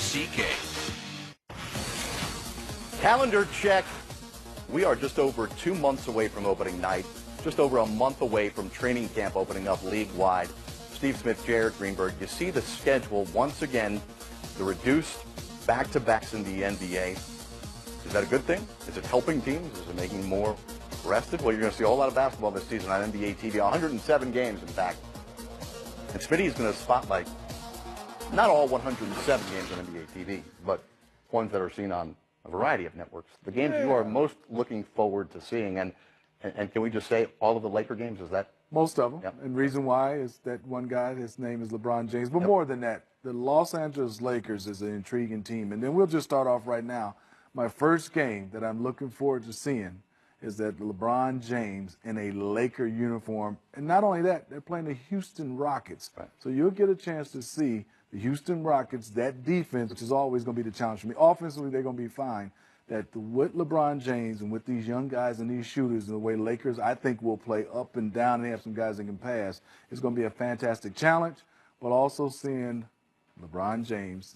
WCK. Calendar check. We are just over 2 months away from opening night, just over a month away from training camp opening up league-wide. Steve Smith, Jared Greenberg, you see the schedule once again, the reduced back-to-backs in the NBA. Is that a good thing? Is it helping teams? Is it making more rested? Well, you're going to see a whole lot of basketball this season on NBA TV, 107 games, in fact. And Smitty is going to spotlight not all 107 games on NBA TV, but ones that are seen on a variety of networks. The games you are most looking forward to seeing, and can we just say all of the Laker games, is that? Most of them. Yep. And reason why is that one guy, his name is LeBron James. But more than that, the Los Angeles Lakers is an intriguing team. And then we'll just start off right now. My first game that I'm looking forward to seeing is that LeBron James in a Laker uniform. And not only that, they're playing the Houston Rockets. Right. So you'll get a chance to see the Houston Rockets, that defense, which is always going to be the challenge for me. Offensively, they're going to be fine. That with LeBron James and with these young guys and these shooters and the way Lakers, I think, will play up and down, and they have some guys that can pass, it's going to be a fantastic challenge, but also seeing LeBron James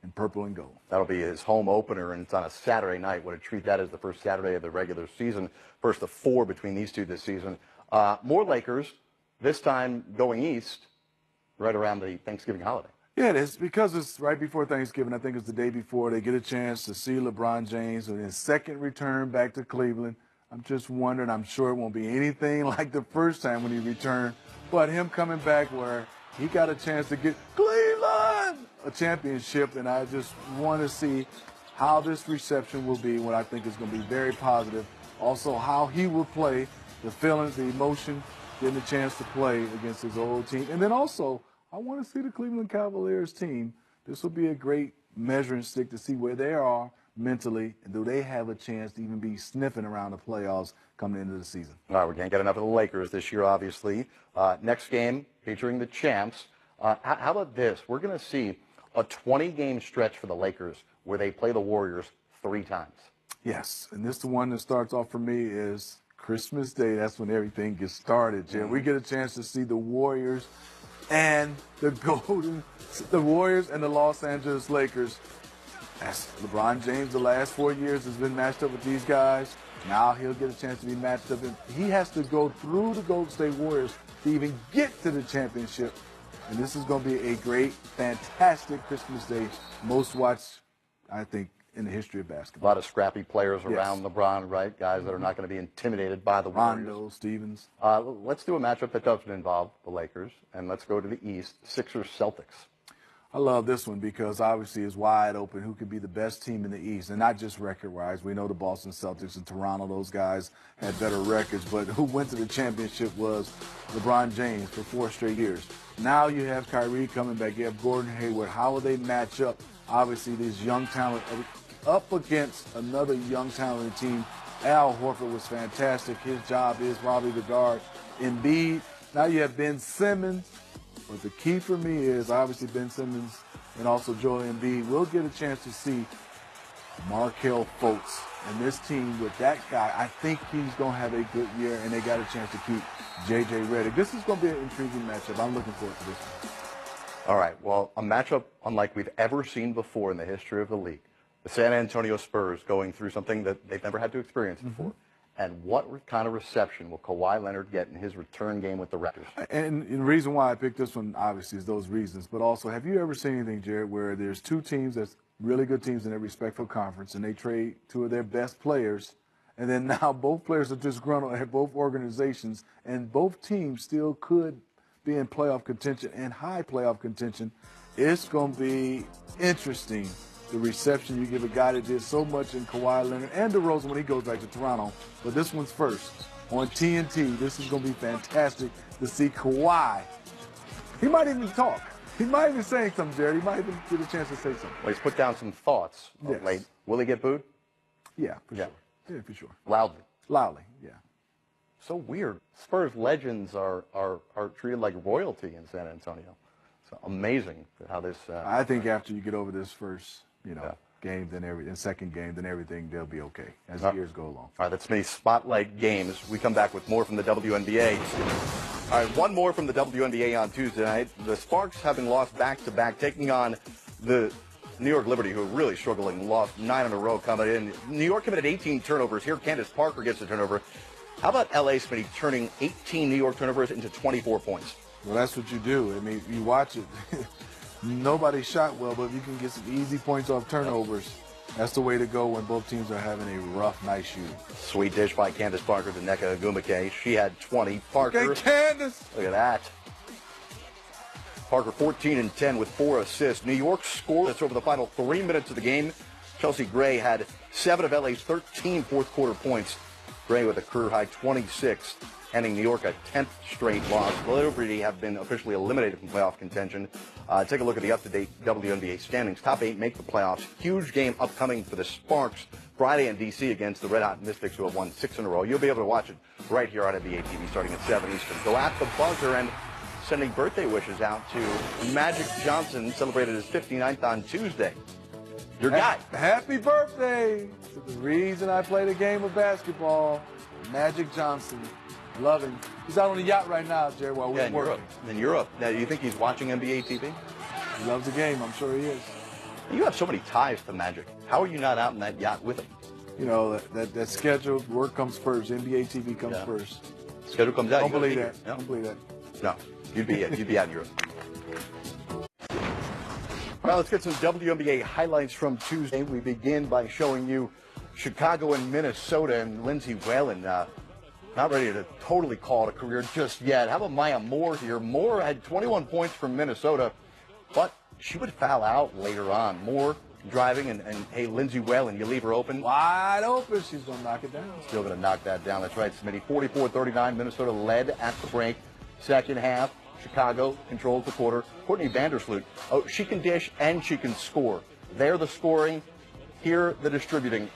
in purple and gold. That'll be his home opener, and it's on a Saturday night. What a treat that is, the first Saturday of the regular season, first of 4 between these two this season. More Lakers, this time going east, right around the Thanksgiving holiday. Yeah, it is, because it's right before Thanksgiving. I think it's the day before. They get a chance to see LeBron James in his second return back to Cleveland. I'm just wondering, I'm sure it won't be anything like the first time when he returned, but him coming back where he got a chance to get Cleveland a championship, and I just want to see how this reception will be, what I think is going to be very positive. Also, how he will play, the feelings, the emotion, getting a chance to play against his old team. And then also, I want to see the Cleveland Cavaliers team. This will be a great measuring stick to see where they are mentally, and do they have a chance to even be sniffing around the playoffs coming into the season. All right, we can't get enough of the Lakers this year, obviously. Next game featuring the champs. How about this? We're going to see a 20-game stretch for the Lakers where they play the Warriors 3 times. Yes, and this the one that starts off for me is Christmas Day. That's when everything gets started, Jim. We get a chance to see the Warriors and the Warriors and the Los Angeles Lakers. As LeBron James the last 4 years has been matched up with these guys. Now he'll get a chance to be matched up. And he has to go through the Golden State Warriors to even get to the championship. And this is going to be a great, fantastic Christmas Day. Most watched, I think, in the history of basketball. A lot of scrappy players around LeBron, right? Guys that are not going to be intimidated by the Warriors. Rondo, Stevens. Let's do a matchup that doesn't involve the Lakers, and let's go to the East. Sixers-Celtics. I love this one because obviously it's wide open who could be the best team in the East, and not just record-wise. We know the Boston Celtics and Toronto, those guys had better records, but who went to the championship was LeBron James for 4 straight years. Now you have Kyrie coming back. You have Gordon Hayward. How will they match up? Obviously, this young talent up against another young talented team. Al Horford was fantastic. His job is probably the guard. Embiid. Now you have Ben Simmons. But the key for me is obviously Ben Simmons and also Joel Embiid. We'll get a chance to see Markelle Fultz and this team with that guy. I think he's going to have a good year, and they got a chance to keep J.J. Redick. This is going to be an intriguing matchup. I'm looking forward to this one. All right, well, a matchup unlike we've ever seen before in the history of the league. The San Antonio Spurs going through something that they've never had to experience before. And what kind of reception will Kawhi Leonard get in his return game with the Raptors? And the reason why I picked this one, obviously, is those reasons. But also, have you ever seen anything, Jared, where there's 2 teams that's really good teams in their respectful conference, and they trade 2 of their best players, and then now both players are disgruntled at both organizations, and both teams still could be in playoff contention and high playoff contention? It's going to be interesting. The reception you give a guy that did so much in Kawhi Leonard and DeRozan when he goes back to Toronto. But this one's first on TNT. This is going to be fantastic to see Kawhi. He might even talk. He might even say something, Jared. He might even get a chance to say something. Well, he's put down some thoughts of late. Will he get booed? Yeah, for sure. Yeah, for sure. Loudly. Loudly, yeah. So weird. Spurs legends are treated like royalty in San Antonio. It's amazing how this... I think after you get over this first... game, then second game, then everything, they'll be okay as the years go along. All right, that's Smitty Spotlight Games. We come back with more from the WNBA. All right, one more from the WNBA on Tuesday night. The Sparks, having lost back-to-back, taking on the New York Liberty, who are really struggling, lost 9 in a row coming in. New York committed 18 turnovers. Here, Candace Parker gets the turnover. How about L.A., Smitty, turning 18 New York turnovers into 24 points? Well, that's what you do. I mean, you watch it. Nobody shot well, but if you can get some easy points off turnovers, that's the way to go when both teams are having a rough night shooting. Sweet dish by Candace Parker to Nneka Agumake. She had 20. Parker. Okay, Candace. Look at that. Parker 14 and 10 with 4 assists. New York scoreless over the final 3 minutes of the game. Chelsea Gray had 7 of LA's 13 fourth-quarter points. Gray with a career-high 26, ending New York a 10th straight loss. The Liberty have been officially eliminated from playoff contention. Take a look at the up-to-date WNBA standings. Top 8 make the playoffs. Huge game upcoming for the Sparks Friday in D.C. against the Red Hot Mystics, who have won 6 in a row. You'll be able to watch it right here on NBA TV starting at 7 Eastern. Go at the buzzer and sending birthday wishes out to Magic Johnson, celebrated his 59th on Tuesday. Your guy. Happy birthday to the reason I play the game of basketball, Magic Johnson. Love him. He's out on the yacht right now, Jerry, while we're working. In Europe. Now, do you think he's watching NBA TV? He loves the game. I'm sure he is. You have so many ties to Magic. How are you not out in that yacht with him? You know, that scheduled work comes first. NBA TV comes first. Schedule comes out. Don't believe that. No? Don't believe that. No. You'd be out in Europe. Well, let's get some WNBA highlights from Tuesday. We begin by showing you Chicago and Minnesota, and Lindsay Whalen not ready to totally call it a career just yet. How about Maya Moore here? Moore had 21 points from Minnesota, but she would foul out later on. Moore driving, and hey, Lindsay Whalen, you leave her open. Wide open. She's going to knock it down. Still going to knock that down. That's right, Smitty. 44-39. Minnesota led at the break. Second half, Chicago controls the quarter. Courtney Vandersloot, oh, she can dish and she can score. There the scoring, here the distributing.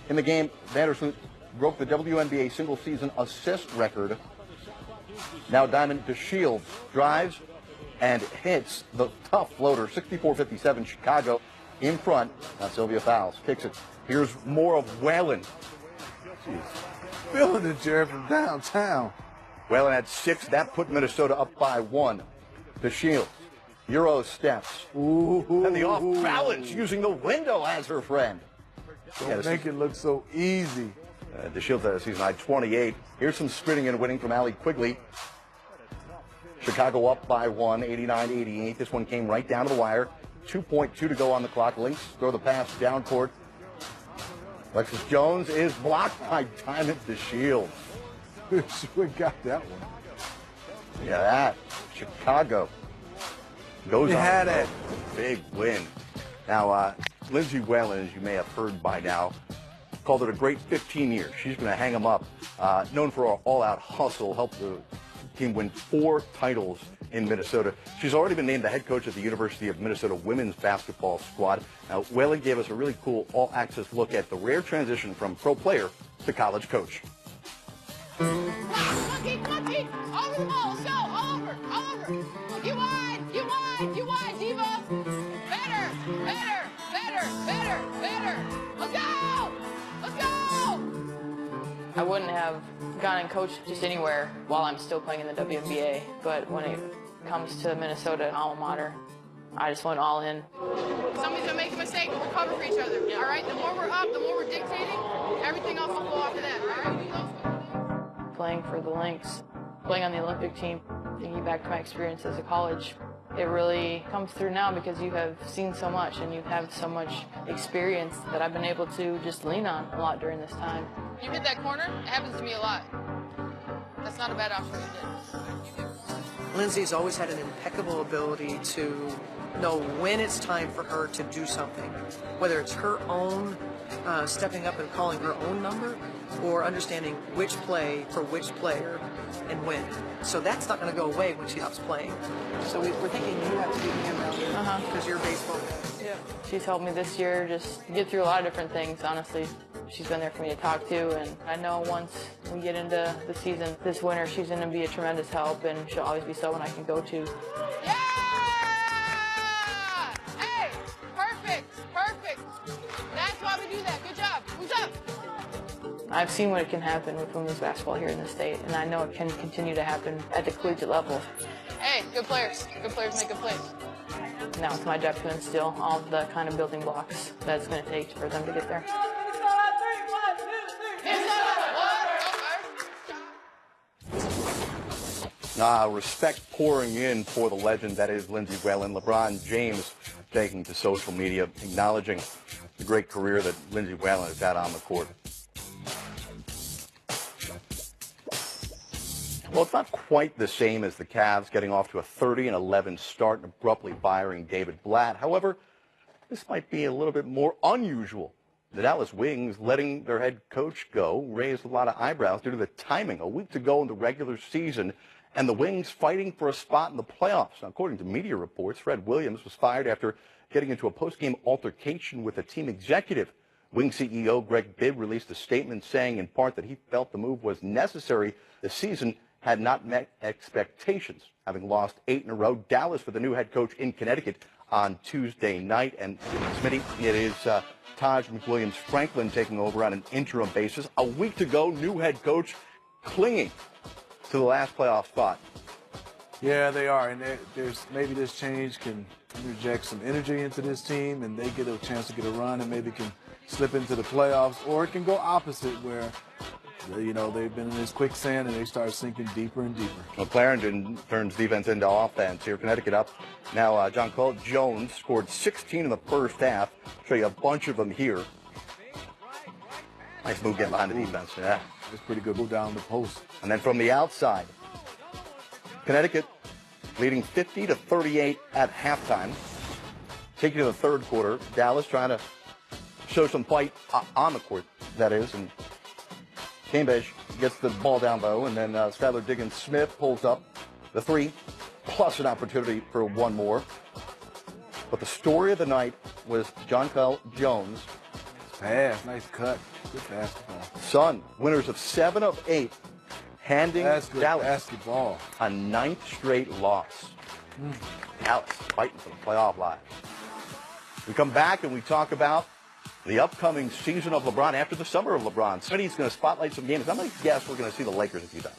In the game, Vandersloot broke the WNBA single-season assist record. Now Diamond DeShields drives and hits the tough floater, 64-57, Chicago in front. Now Sylvia fouls, kicks it. Here's more of Whalen. Jeez. Feeling it, Jared, from downtown. Whalen had 6. That put Minnesota up by 1. DeShields, Euro steps. Ooh, and the off-balance using the window as her friend. Don't make it look so easy. DeShields had a season-high 28. Here's some sprinting and winning from Allie Quigley. Chicago up by 1, 89-88. This one came right down to the wire. 2.2 to go on the clock. Lynx throw the pass down court. Alexis Jones is blocked by Diamond DeShields. We got that one. Yeah, that. Chicago goes on a big win. Now, Lindsay Whalen, as you may have heard by now, called it a great 15 years. She's going to hang them up. Known for her all-out hustle, helped the team win 4 titles in Minnesota. She's already been named the head coach of the University of Minnesota women's basketball squad. Now, Whalen gave us a really cool all-access look at the rare transition from pro player to college coach. Cookie, over the ball, let's go, all over. You wide, Diva. Better. Let's go. I wouldn't have gone and coached just anywhere while I'm still playing in the WNBA, but when it comes to Minnesota, alma mater, I just went all in. Somebody's gonna make a mistake, we'll cover for each other, all right? The more we're up, the more we're dictating, everything else will go after that, all right? Playing for the Lynx, playing on the Olympic team, thinking back to my experience as a college, it really comes through now because you have seen so much and you have so much experience that I've been able to just lean on a lot during this time. You hit that corner, it happens to me a lot. That's not a bad option you did. Lindsay's always had an impeccable ability to know when it's time for her to do something, whether it's her own stepping up and calling her own number, or understanding which play for which player and when. So that's not going to go away when she stops playing. So we're thinking you have to be the hand because you're baseball. Yeah. She's helped me this year just get through a lot of different things, honestly. She's been there for me to talk to, and I know once we get into the season this winter, she's going to be a tremendous help, and she'll always be someone I can go to. Yeah! Hey, perfect. That's why we do that. Good job. Who's up? I've seen what it can happen with women's basketball here in the state, and I know it can continue to happen at the collegiate level. Hey, good players. Good players make good plays. Now it's my job to instill all the kind of building blocks that it's going to take for them to get there. Respect pouring in for the legend that is Lindsey Whalen. LeBron James taking to social media, acknowledging the great career that Lindsey Whalen has had on the court. Well, it's not quite the same as the Cavs getting off to a 30-11 start and abruptly firing David Blatt. However, this might be a little bit more unusual. The Dallas Wings letting their head coach go raised a lot of eyebrows due to the timing. A week to go in the regular season, and the Wings fighting for a spot in the playoffs. Now, according to media reports, Fred Williams was fired after getting into a post-game altercation with a team executive. Wings CEO Greg Bibb released a statement saying in part that he felt the move was necessary. The season had not met expectations, having lost 8 in a row. Dallas with the new head coach in Connecticut on Tuesday night. And Smitty, it is Taj McWilliams-Franklin taking over on an interim basis. A week to go, new head coach clinging to the last playoff spot. Yeah, they are, and there's maybe this change can interject some energy into this team, and they get a chance to get a run and maybe can slip into the playoffs, or it can go opposite where, you know, they've been in this quicksand and they start sinking deeper and deeper. Well, Clarendon turns defense into offense here. Connecticut up. Now, John Cole Jones scored 16 in the first half. Show you a bunch of them here. Nice move getting behind the defense. Yeah. It's pretty good move down the post. And then from the outside, Connecticut leading 50-38 at halftime. Taking to the third quarter, Dallas trying to show some fight on the court, that is. And Cambridge gets the ball down low, and then Skylar Diggins-Smith pulls up the three, plus an opportunity for one more. But the story of the night was John Cole Jones. Pass, nice cut. Good basketball. Sun, winners of 7 of 8, handing That's good Dallas basketball. a 9th straight loss. Dallas fighting for the playoff life. We come back and we talk about the upcoming season of LeBron after the summer of LeBron. Smitty's going to spotlight some games. I'm going to guess we're going to see the Lakers a few times.